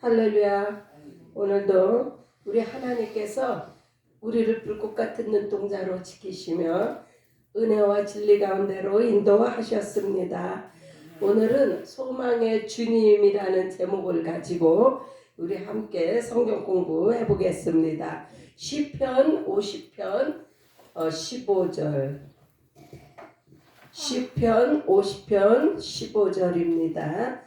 할렐루야. 오늘도 우리 하나님께서 우리를 불꽃 같은 눈동자로 지키시며 은혜와 진리 가운데로 인도하셨습니다. 오늘은 소망의 주님이라는 제목을 가지고 우리 함께 성경 공부해 보겠습니다. 시편 50편 15절. 시편 50편 15절입니다.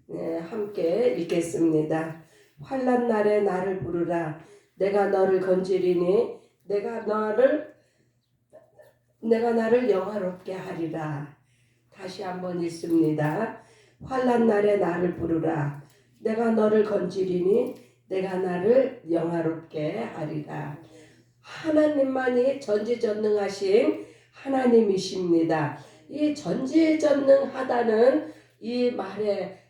네, 함께 읽겠습니다. 환난 날에 나를 부르라. 내가 너를 건지리니 내가 나를 영화롭게 하리라. 다시 한번 읽습니다. 환난 날에 나를 부르라. 내가 너를 건지리니 내가 나를 영화롭게 하리라. 하나님만이 전지전능하신 하나님이십니다. 이 전지전능하다는 이 말의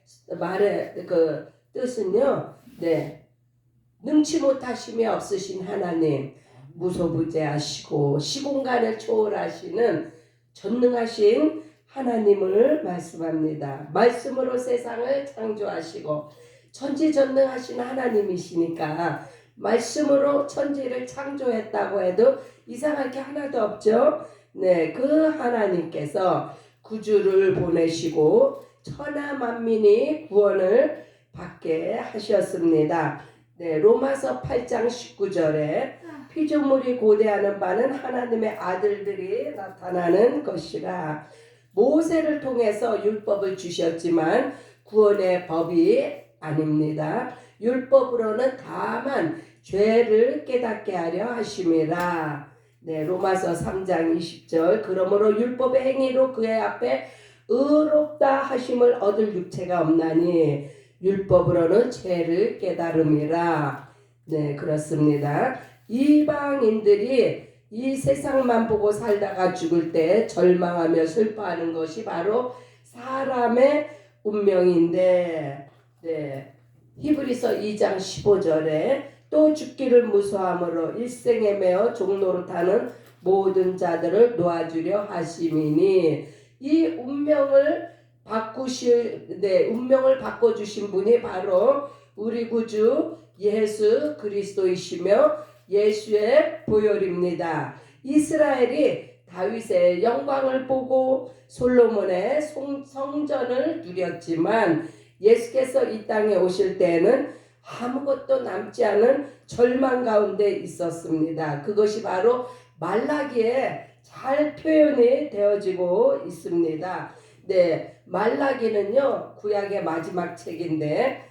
그 뜻은요, 능치 못하심이 없으신 하나님, 무소부재하시고 시공간을 초월하시는 전능하신 하나님을 말씀합니다. 말씀으로 세상을 창조하시고 전지전능하신 하나님이시니까 말씀으로 천지를 창조했다고 해도 이상할 게 하나도 없죠. 그 하나님께서 구주를 보내시고 천하 만민이 구원을 받게 하셨습니다. 로마서 8장 19절에 피조물이 고대하는 바는 하나님의 아들들이 나타나는 것이라. 모세를 통해서 율법을 주셨지만 구원의 법이 아닙니다. 율법으로는 다만 죄를 깨닫게 하려 하심이라. 로마서 3장 20절. 그러므로 율법의 행위로 그의 앞에 의롭다 하심을 얻을 육체가 없나니 율법으로는 죄를 깨달음이라. 그렇습니다. 이방인들이 이 세상만 보고 살다가 죽을 때 절망하며 슬퍼하는 것이 바로 사람의 운명인데, 히브리서 2장 15절에 또 죽기를 무서함으로 일생에 매어 종노릇하는 모든 자들을 놓아주려 하심이니, 이 운명을 바꿔주신 분이 바로 우리 구주 예수 그리스도이시며 예수의 보혈입니다. 이스라엘이 다윗의 영광을 보고 솔로몬의 성전을 누렸지만 예수께서 이 땅에 오실 때에는 아무것도 남지 않은 절망 가운데 있었습니다. 그것이 바로 말라기에 잘 표현이 되어지고 있습니다. 말라기는요, 구약의 마지막 책인데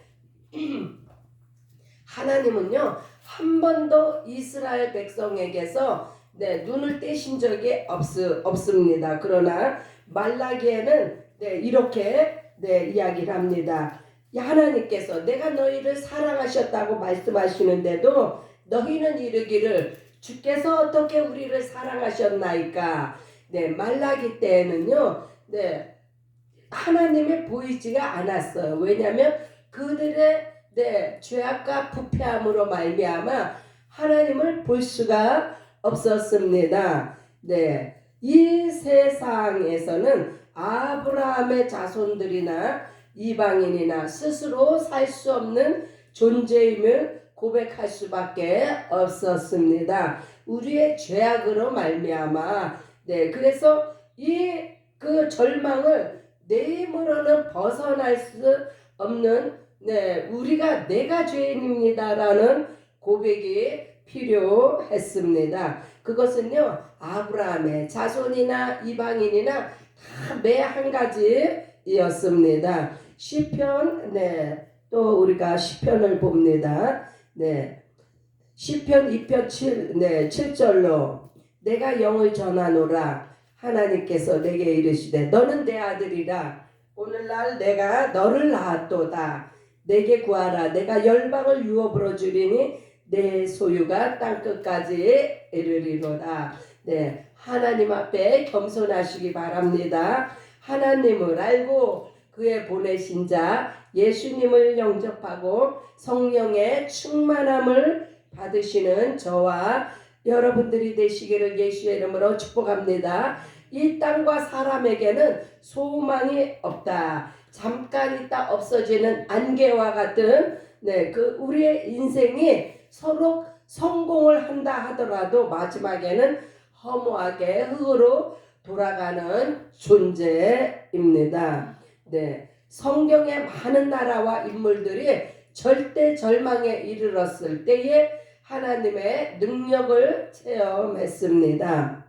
하나님은요, 한 번도 이스라엘 백성에게서 눈을 떼신 적이 없습니다. 그러나 말라기에는 이렇게 이야기를 합니다. 하나님께서 내가 너희를 사랑하셨다고 말씀하시는데도 너희는 이르기를 주께서 어떻게 우리를 사랑하셨나이까. 말라기 때에는요, 하나님이 보이지가 않았어요. 왜냐하면 그들의 죄악과 부패함으로 말미암아 하나님을 볼 수가 없었습니다. 이 세상에서는 아브라함의 자손들이나 이방인이나 스스로 살 수 없는 존재임을 고백할 수밖에 없었습니다. 우리의 죄악으로 말미암아. 그래서 그 절망을 내 힘으로는 벗어날 수 없는 우리가 내가 죄인입니다라는 고백이 필요했습니다. 그것은요, 아브라함의 자손이나 이방인이나 다 매 한 가지였습니다. 시편, 또 우리가 시편을 봅니다. 시편 2편 7절로 내가 영을 전하노라. 하나님께서 내게 이르시되 너는 내 아들이라. 오늘날 내가 너를 낳았도다. 내게 구하라. 내가 열방을 유업으로 주리니 내 소유가 땅끝까지 이르리로다. 하나님 앞에 겸손하시기 바랍니다. 하나님을 알고 그의 보내신 자 예수님을 영접하고 성령의 충만함을 받으시는 저와 여러분들이 되시기를 예수의 이름으로 축복합니다. 이 땅과 사람에게는 소망이 없다. 잠깐 있다 없어지는 안개와 같은 네, 그 우리의 인생이 서로 성공을 한다 하더라도 마지막에는 허무하게 흙으로 돌아가는 존재입니다. 네, 성경의 많은 나라와 인물들이 절대 절망에 이르렀을 때에 하나님의 능력을 체험했습니다.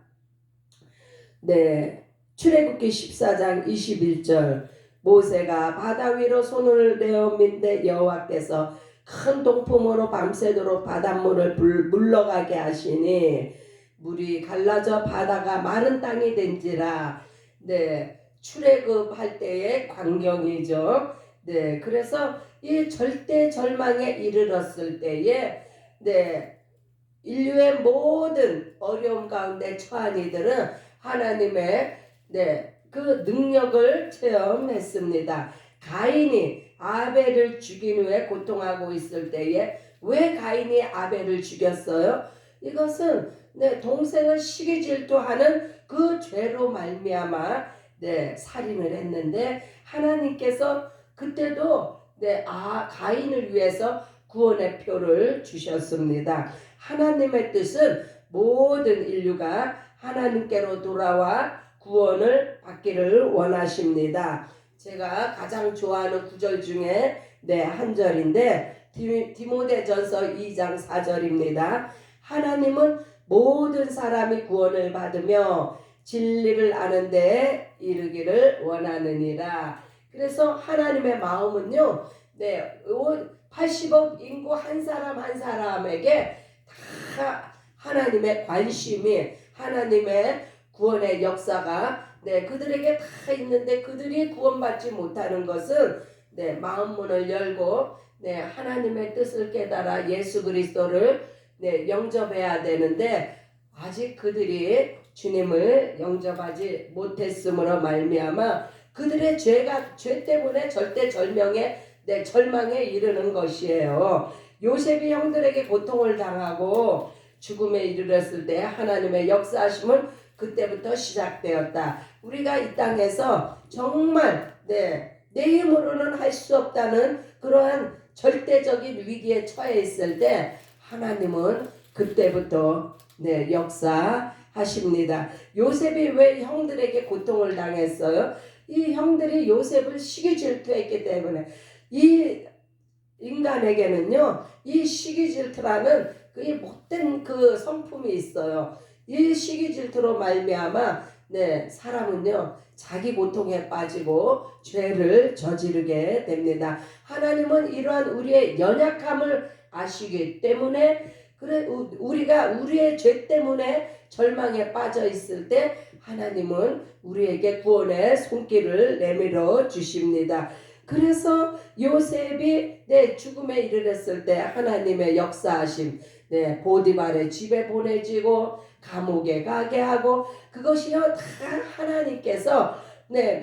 네, 출애굽기 14장 21절 모세가 바다 위로 손을 내어 민데 여호와께서 큰 동풍으로 밤새도록 바닷물을 물러가게 하시니 물이 갈라져 바다가 마른 땅이 된지라. 네, 출애굽할 때의 광경이죠. 네, 그래서 이 절대 절망에 이르렀을 때에 네, 인류의 모든 어려움 가운데 처한 이들은 하나님의 그 능력을 체험했습니다. 가인이 아벨을 죽인 후에 고통하고 있을 때에 왜 가인이 아벨을 죽였어요? 이것은 동생을 시기 질투하는 그 죄로 말미암아 살인을 했는데 하나님께서 그때도 가인을 위해서 구원의 표를 주셨습니다. 하나님의 뜻은 모든 인류가 하나님께로 돌아와 구원을 받기를 원하십니다. 제가 가장 좋아하는 구절 중에 한 절인데 디모데전서 2장 4절입니다. 하나님은 모든 사람이 구원을 받으며 진리를 아는 데 이르기를 원하느니라. 그래서 하나님의 마음은요, 80억 인구 한 사람 한 사람에게 다 하나님의 관심이, 하나님의 구원의 역사가 그들에게 다 있는데 그들이 구원받지 못하는 것은 마음문을 열고 하나님의 뜻을 깨달아 예수 그리스도를 영접해야 되는데 아직 그들이 주님을 영접하지 못했으므로 말미암아 그들의 죄 때문에 절대 절망에 이르는 것이에요. 요셉이 형들에게 고통을 당하고 죽음에 이르렀을 때 하나님의 역사하심은 그때부터 시작되었다. 우리가 이 땅에서 정말 내 힘으로는 할 수 없다는 그러한 절대적인 위기에 처해 있을 때 하나님은 그때부터 역사하십니다. 요셉이 왜 형들에게 고통을 당했어요? 이 형들이 요셉을 시기 질투했기 때문에. 이 인간에게는요, 이 시기 질투라는 그 못된 그 성품이 있어요. 이 시기 질투로 말미암아 사람은요 자기 고통에 빠지고 죄를 저지르게 됩니다. 하나님은 이러한 우리의 연약함을 아시기 때문에 우리가 우리의 죄 때문에 절망에 빠져 있을 때 하나님은 우리에게 구원의 손길을 내밀어 주십니다. 그래서 요셉이 죽음에 이르렀을 때 하나님의 역사하심, 보디발의 집에 보내지고 감옥에 가게 하고 그것이요 다 하나님께서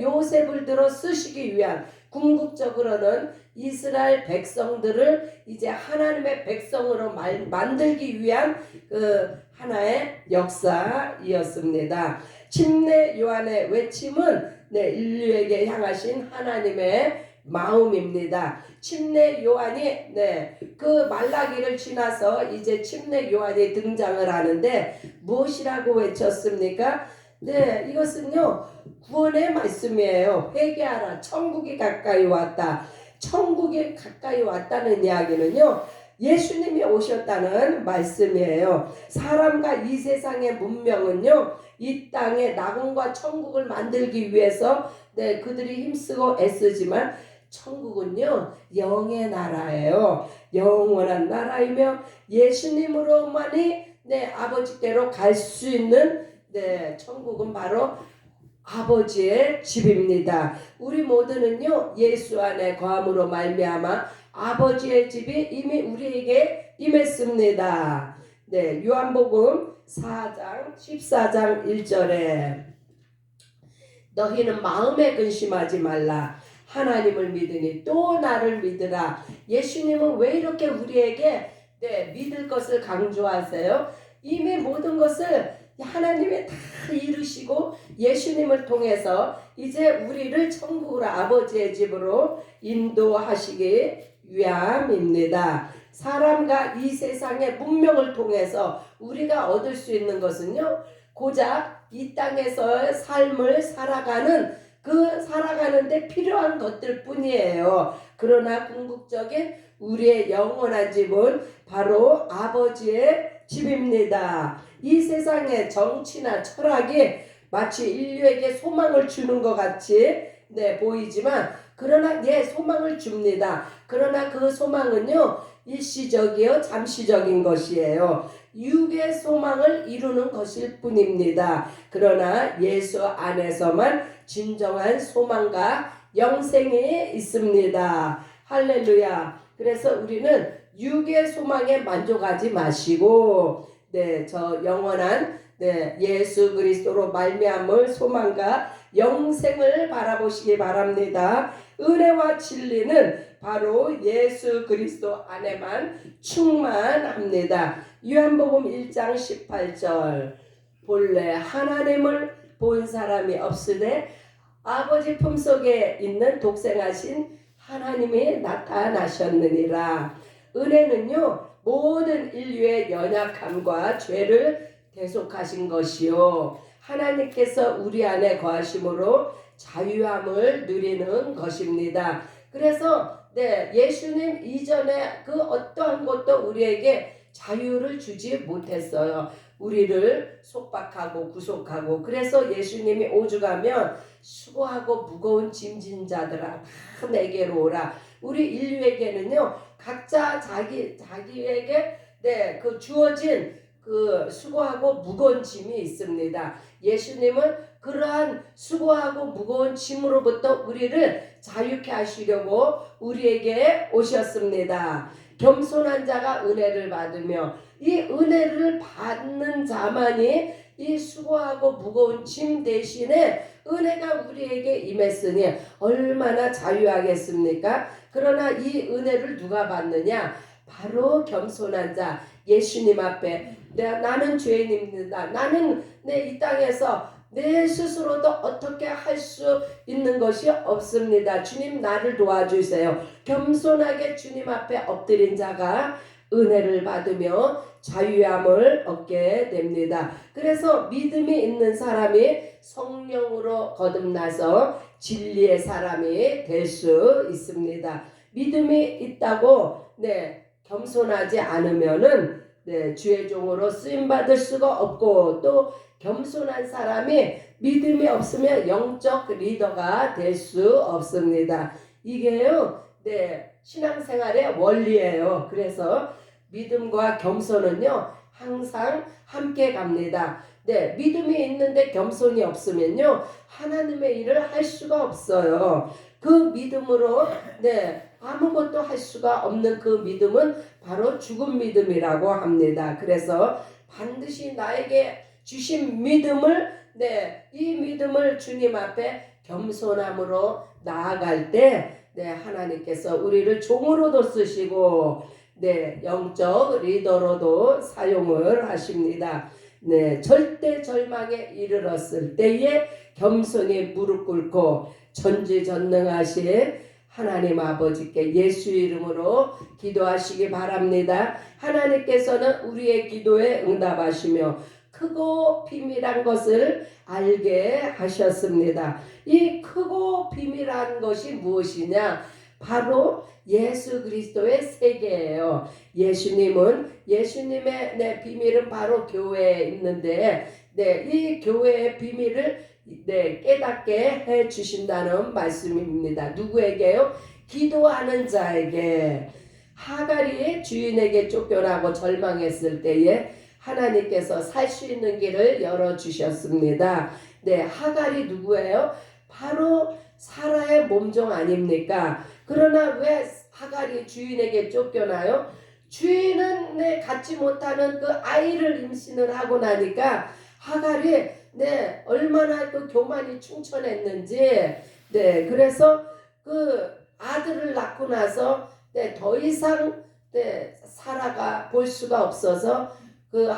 요셉을 들어 쓰시기 위한, 궁극적으로는 이스라엘 백성들을 이제 하나님의 백성으로 만들기 위한 그 하나의 역사이었습니다. 침례 요한의 외침은 인류에게 향하신 하나님의 마음입니다. 침례 요한이 그 말라기를 지나서 이제 침례 요한이 등장을 하는데 무엇이라고 외쳤습니까? 이것은요 구원의 말씀이에요. 회개하라, 천국이 가까이 왔다. 천국이 가까이 왔다는 이야기는요 예수님이 오셨다는 말씀이에요. 사람과 이 세상의 문명은요 이 땅에 낙원과 천국을 만들기 위해서 그들이 힘쓰고 애쓰지만 천국은요 영의 나라예요. 영원한 나라이며 예수님으로만이 아버지께로 갈 수 있는 천국은 바로 아버지의 집입니다. 우리 모두는요 예수 안에 거함으로 말미암아 아버지의 집이 이미 우리에게 임했습니다. 요한복음 4장 14장 1절에 너희는 마음에 근심하지 말라. 하나님을 믿으니 또 나를 믿으라. 예수님은 왜 이렇게 우리에게 믿을 것을 강조하세요? 이미 모든 것을 하나님이 다 이루시고 예수님을 통해서 이제 우리를 천국으로 아버지의 집으로 인도하시기 위함입니다. 사람과 이 세상의 문명을 통해서 우리가 얻을 수 있는 것은요, 고작 이 땅에서의 삶을 살아가는데 필요한 것들 뿐이에요. 그러나 궁극적인 우리의 영원한 집은 바로 아버지의 집입니다. 이 세상의 정치나 철학이 마치 인류에게 소망을 주는 것 같이 보이지만, 그러나 소망을 줍니다. 그러나 그 소망은요, 일시적이요 잠시적인 것이에요. 육의 소망을 이루는 것일 뿐입니다. 그러나 예수 안에서만 진정한 소망과 영생이 있습니다. 할렐루야. 그래서 우리는 육의 소망에 만족하지 마시고 저 영원한 예수 그리스도로 말미암을 소망과 영생을 바라보시기 바랍니다. 은혜와 진리는 바로 예수 그리스도 안에만 충만합니다. 요한복음 1장 18절, 본래 하나님을 본 사람이 없으되 아버지 품속에 있는 독생하신 하나님이 나타나셨느니라. 은혜는요, 모든 인류의 연약함과 죄를 대속하신 것이요, 하나님께서 우리 안에 거하심으로 자유함을 누리는 것입니다. 그래서 예수님 이전에 그 어떠한 것도 우리에게 자유를 주지 못했어요. 우리를 속박하고 구속하고, 그래서 예수님이 오죽하면 수고하고 무거운 짐진 자들아 다 내게로 오라. 우리 인류에게는요, 각자 자기에게 그 주어진 그 수고하고 무거운 짐이 있습니다. 예수님은 그러한 수고하고 무거운 짐으로부터 우리를 자유케 하시려고 우리에게 오셨습니다. 겸손한 자가 은혜를 받으며, 이 은혜를 받는 자만이 이 수고하고 무거운 짐 대신에 은혜가 우리에게 임했으니 얼마나 자유하겠습니까? 그러나 이 은혜를 누가 받느냐? 바로 겸손한 자, 예수님 앞에 나는 죄인입니다. 나는 이 땅에서 내 스스로도 어떻게 할 수 있는 것이 없습니다. 주님 나를 도와주세요. 겸손하게 주님 앞에 엎드린 자가 은혜를 받으며 자유함을 얻게 됩니다. 그래서 믿음이 있는 사람이 성령으로 거듭나서 진리의 사람이 될 수 있습니다. 믿음이 있다고 겸손하지 않으면은 주의 종으로 쓰임 받을 수가 없고, 또 겸손한 사람이 믿음이 없으면 영적 리더가 될 수 없습니다. 이게요, 신앙생활의 원리예요. 그래서 믿음과 겸손은요, 항상 함께 갑니다. 믿음이 있는데 겸손이 없으면요, 하나님의 일을 할 수가 없어요. 그 믿음으로 아무것도 할 수가 없는 그 믿음은 바로 죽은 믿음이라고 합니다. 그래서 반드시 나에게 주신 믿음을 이 믿음을 주님 앞에 겸손함으로 나아갈 때 하나님께서 우리를 종으로도 쓰시고 영적 리더로도 사용을 하십니다. 절대 절망에 이르렀을 때에 겸손히 무릎 꿇고 전지전능하신 하나님 아버지께 예수 이름으로 기도하시기 바랍니다. 하나님께서는 우리의 기도에 응답하시며 크고 비밀한 것을 알게 하셨습니다. 이 크고 비밀한 것이 무엇이냐? 바로 예수 그리스도의 세계예요. 예수님의 비밀은 바로 교회에 있는데 이 교회의 비밀을 깨닫게 해 주신다는 말씀입니다. 누구에게요? 기도하는 자에게. 하갈이 주인에게 쫓겨나고 절망했을 때에 하나님께서 살 수 있는 길을 열어주셨습니다. 하갈이 누구예요? 바로 사라의 몸종 아닙니까? 그러나 왜 하갈이 주인에게 쫓겨나요? 주인은 갖지 못하는 그 아이를 임신을 하고 나니까 하갈이 얼마나 그 교만이 충천했는지 그래서 그 아들을 낳고 나서 더 이상 사라가 볼 수가 없어서 그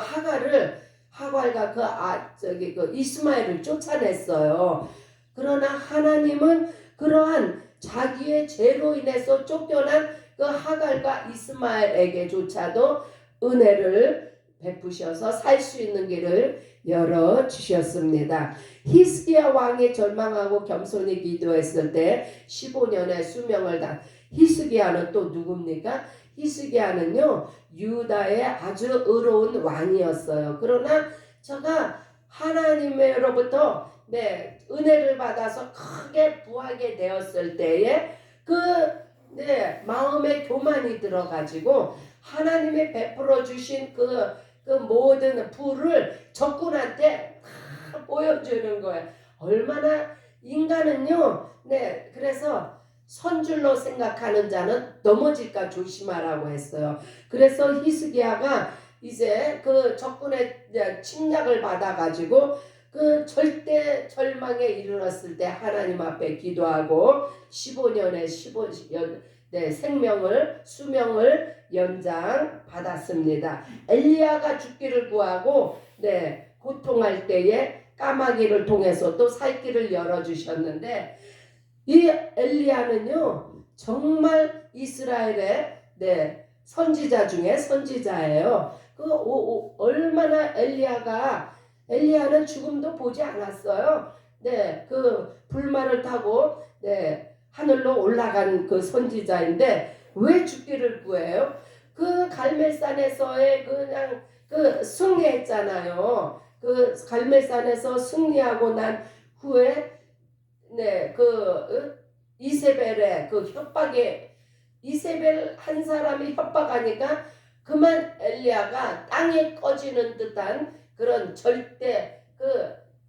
하갈과 그 이스마엘을 쫓아냈어요. 그러나 하나님은 그러한 자기의 죄로 인해서 쫓겨난 그 하갈과 이스마엘에게조차도 은혜를 베푸셔서 살 수 있는 길을 열어 주셨습니다. 히스기야 왕이 절망하고 겸손히 기도했을 때 15년의 수명을 다. 히스기야는 또 누굽니까? 히스기야는요 유다의 아주 의로운 왕이었어요. 그러나 저가 하나님으로부터 은혜를 받아서 크게 부하게 되었을 때에 마음에 교만이 들어가지고 하나님이 베풀어 주신 그 모든 부를 적군한테 다 보여주는 거예요. 얼마나 인간은요, 그래서 선줄로 생각하는 자는 넘어질까 조심하라고 했어요. 그래서 히스기야가 이제 그 적군의 침략을 받아가지고 그 절대 절망에 이르렀을 때 하나님 앞에 기도하고 15년의 수명을 연장 받았습니다. 엘리야가 죽기를 구하고 고통할 때에 까마귀를 통해서 또 살 길을 열어주셨는데 이 엘리야는요 정말 이스라엘의 선지자 중에 선지자예요. 얼마나 엘리야는 죽음도 보지 않았어요. 그 불말을 타고 하늘로 올라간 그 선지자인데 왜 죽기를 구해요? 그 갈멜산에서의 그냥 승리했잖아요. 그 갈멜산에서 승리하고 난 후에 이세벨의 그 협박에 이세벨 한 사람이 협박하니까 그만 엘리야가 땅에 꺼지는 듯한 그런 절대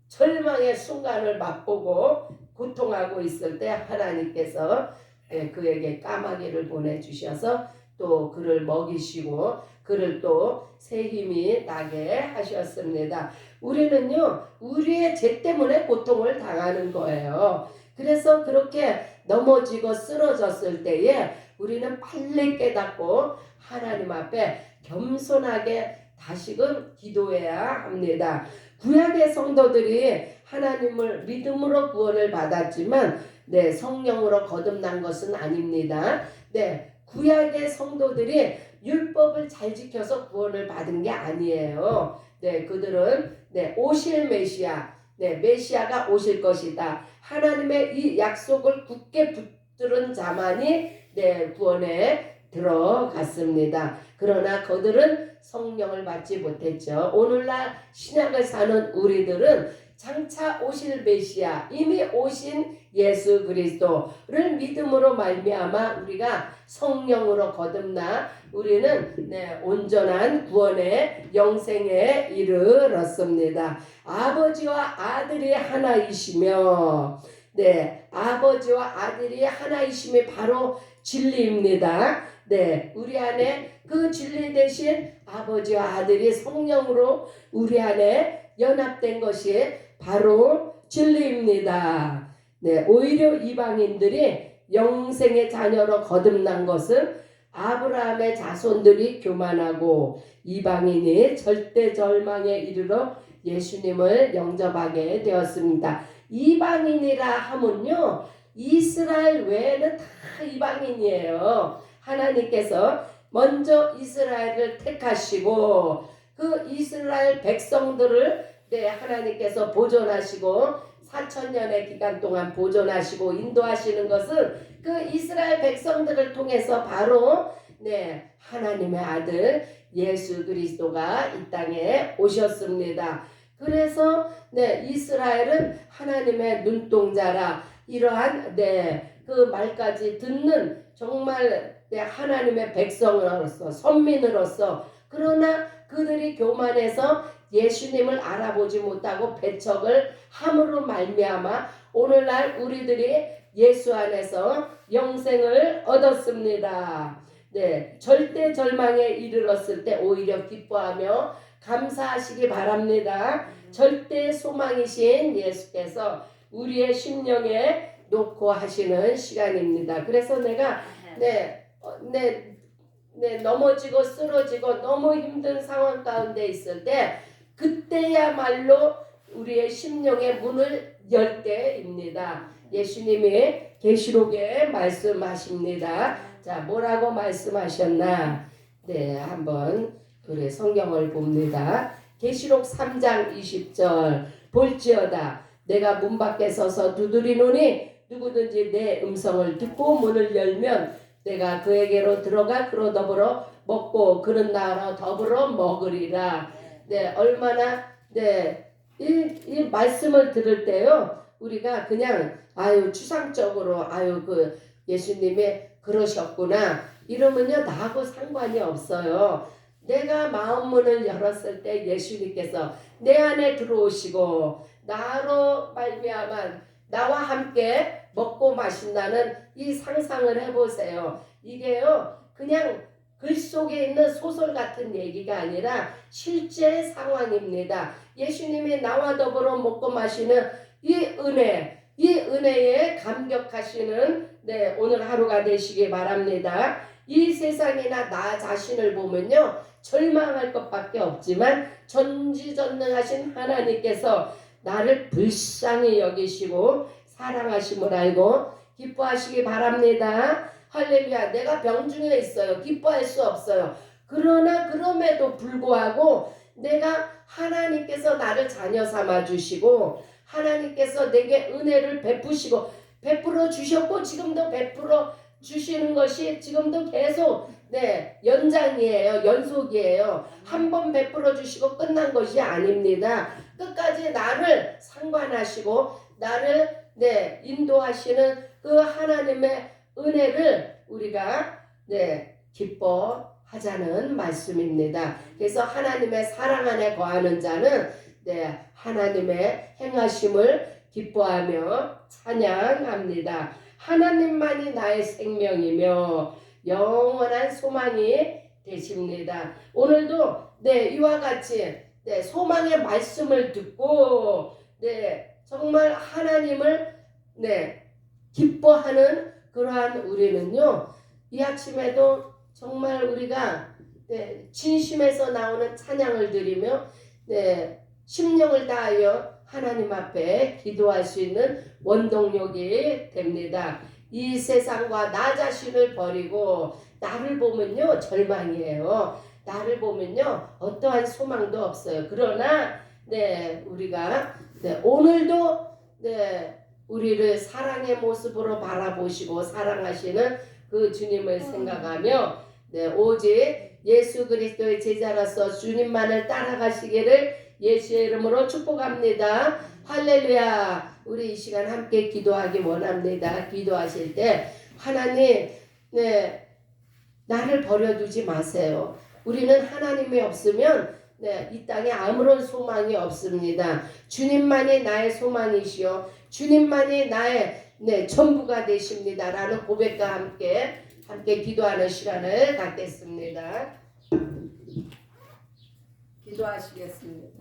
절망의 순간을 맛보고 고통하고 있을 때 하나님께서 그에게 까마귀를 보내주셔서 또 그를 먹이시고 그를 또 새 힘이 나게 하셨습니다. 우리는요 우리의 죄 때문에 고통을 당하는 거예요. 그래서 그렇게 넘어지고 쓰러졌을 때에 우리는 빨리 깨닫고 하나님 앞에 겸손하게 다시금 기도해야 합니다. 구약의 성도들이 하나님을 믿음으로 구원을 받았지만 성령으로 거듭난 것은 아닙니다. 구약의 성도들이 율법을 잘 지켜서 구원을 받은 게 아니에요. 그들은 오실 메시아, 메시아가 오실 것이다. 하나님의 이 약속을 굳게 붙들은 자만이 구원에 들어갔습니다. 그러나 그들은 성령을 받지 못했죠. 오늘날 신약을 사는 우리들은 장차 오실 메시아, 이미 오신 예수 그리스도를 믿음으로 말미암아 우리가 성령으로 거듭나 우리는 온전한 구원의 영생에 이르렀습니다. 아버지와 아들이 하나이시며 아버지와 아들이 하나이심이 바로 진리입니다. 우리 안에 그 진리 대신 아버지와 아들이 성령으로 우리 안에 연합된 것이 바로 진리입니다. 오히려 이방인들이 영생의 자녀로 거듭난 것은 아브라함의 자손들이 교만하고 이방인이 절대 절망에 이르러 예수님을 영접하게 되었습니다. 이방인이라 하면요 이스라엘 외에는 다 이방인이에요. 하나님께서 먼저 이스라엘을 택하시고 그 이스라엘 백성들을 하나님께서 보존하시고 4,000년의 기간 동안 보존하시고 인도하시는 것은 그 이스라엘 백성들을 통해서 바로 하나님의 아들 예수 그리스도가 이 땅에 오셨습니다. 그래서 이스라엘은 하나님의 눈동자라 이러한 그 말까지 듣는 정말 하나님의 백성으로서 선민으로서 그러나 그들이 교만해서 예수님을 알아보지 못하고 배척을 함으로 말미암아 오늘날 우리들이 예수 안에서 영생을 얻었습니다. 절대 절망에 이르렀을 때 오히려 기뻐하며 감사하시기 바랍니다. 절대 소망이신 예수께서 우리의 심령에 놓고 하시는 시간입니다. 그래서 내가 넘어지고 쓰러지고 너무 힘든 상황 가운데 있을 때 그때야말로 우리의 심령의 문을 열 때입니다. 예수님이 계시록에 말씀하십니다. 자, 뭐라고 말씀하셨나? 네, 한번 우리 성경을 봅니다. 계시록 3장 20절 볼지어다 내가 문 밖에 서서 두드리노니 누구든지 내 음성을 듣고 문을 열면 내가 그에게로 들어가 그로 더불어 먹고 그는 나로 더불어 먹으리라. 네, 얼마나 이 말씀을 들을 때요 우리가 그냥 아유 추상적으로 아유 그 예수님이 그러셨구나 이러면요 나하고 상관이 없어요. 내가 마음문을 열었을 때 예수님께서 내 안에 들어오시고 나로 말미암아 나와 함께 먹고 마신다는 이 상상을 해보세요. 이게요 그냥 글 속에 있는 소설 같은 얘기가 아니라 실제 상황입니다. 예수님이 나와 더불어 먹고 마시는 이 은혜에 감격하시는 오늘 하루가 되시기 바랍니다. 이 세상이나 나 자신을 보면요 절망할 것밖에 없지만 전지전능하신 하나님께서 나를 불쌍히 여기시고 사랑하심을 알고 기뻐하시기 바랍니다. 할렐루야. 내가 병중에 있어요. 기뻐할 수 없어요. 그러나 그럼에도 불구하고 내가 하나님께서 나를 자녀 삼아 주시고 하나님께서 내게 은혜를 베풀어 주셨고 지금도 베풀어 주시는 것이 지금도 계속 연장이에요. 연속이에요. 한 번 베풀어 주시고 끝난 것이 아닙니다. 끝까지 나를 상관하시고 나를 인도하시는 그 하나님의 은혜를 우리가 기뻐하자는 말씀입니다. 그래서 하나님의 사랑 안에 거하는 자는 하나님의 행하심을 기뻐하며 찬양합니다. 하나님만이 나의 생명이며 영원한 소망이 되십니다. 오늘도 이와 같이 소망의 말씀을 듣고 정말 하나님을 기뻐하는 그러한 우리는요 이 아침에도 정말 우리가 진심에서 나오는 찬양을 드리며 심령을 다하여 하나님 앞에 기도할 수 있는 원동력이 됩니다. 이 세상과 나 자신을 버리고 나를 보면요 절망이에요. 나를 보면요 어떠한 소망도 없어요. 그러나 우리가 오늘도 우리를 사랑의 모습으로 바라보시고 사랑하시는 그 주님을 생각하며 오직 예수 그리스도의 제자로서 주님만을 따라가시기를 예수의 이름으로 축복합니다. 할렐루야. 우리 이 시간 함께 기도하기 원합니다. 기도하실 때 하나님 나를 버려두지 마세요. 우리는 하나님이 없으면 이 땅에 아무런 소망이 없습니다. 주님만이 나의 소망이시요 주님만이 나의 전부가 되십니다. 라는 고백과 함께 기도하는 시간을 갖겠습니다. 기도하시겠습니다.